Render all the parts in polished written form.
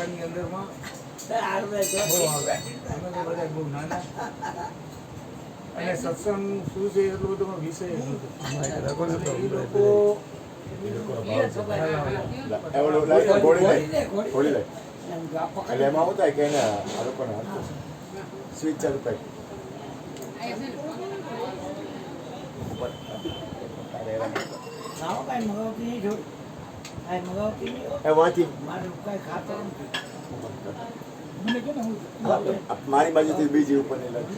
ની અંદરમાં અમે તો બધા બહુ નાના અને સત્સંગ શું છે એટલું બધું વિષય જ નહોતો. એ લોકો એટલે એમાં શું થાય કે એને આ લોકોને સ્વિચ ચાલુ થાય લાવો કાંઈ મગાવતી નહીં જોઈ કાંઈ મગાવતી નહીં એમાંથી મારું કાંઈ ખાતો નથી મારી બાજુથી બીજી ઉપર નહીં લાગે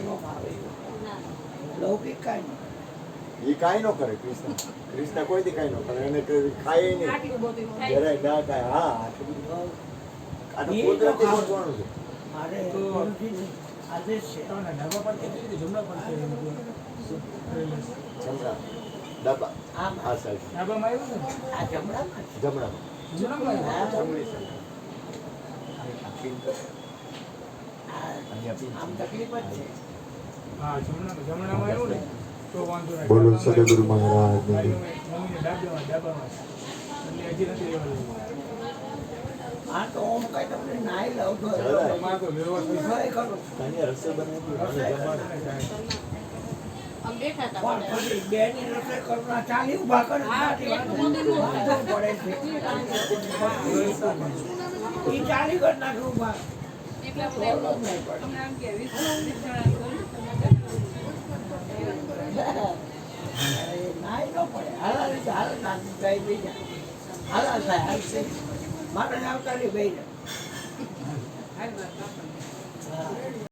લૌકિક કાંઈ એ કાંઈ ન કરે કૃષ્ણ કૃષ્ણ કોઈથી કાંઈ ન કરે એને ખાય નહીં જરાય ના કાંઈ હા આટલું બધું આ તો કુદરતી પહોંચવાનું છે મારે ગુરુજીની આદેશ છે ડાબા પર જમણા પર જમણા ડાબા આમ આ સાઈડ ડાબામાં આવ્યું ને આ જમણામાં છે. જમણામાં જમણામાં આવ્યું. જમણી સાઈડ આમ તકલીફ જ છે હા જમણામાં આવ્યું ને તો વાંધો નહીં. બોલો સદગુરુ મહારાજ મમ્મીને ડાબામાં એટલે હજી નથી રહેવાનું. હા તો હું કઈ તમને નાઈ લઉં તો તમારે તો વ્યવસ્થિત રસોઈ કરું કાંઈ રસોઈ બનાવી પણ પછી બેની રસોઈ કરું ચાલી ઊભા કરે વાંધો પડે છે એ ચાલી કર નાખે ઊભા પ્રોબ્લેમ નહીં પડે નાઈ ન પડે હાલા રીતે હાલ નાખી ગઈ બીજા હાલા થાય હાલશે મારે આવતા નહીં ગઈ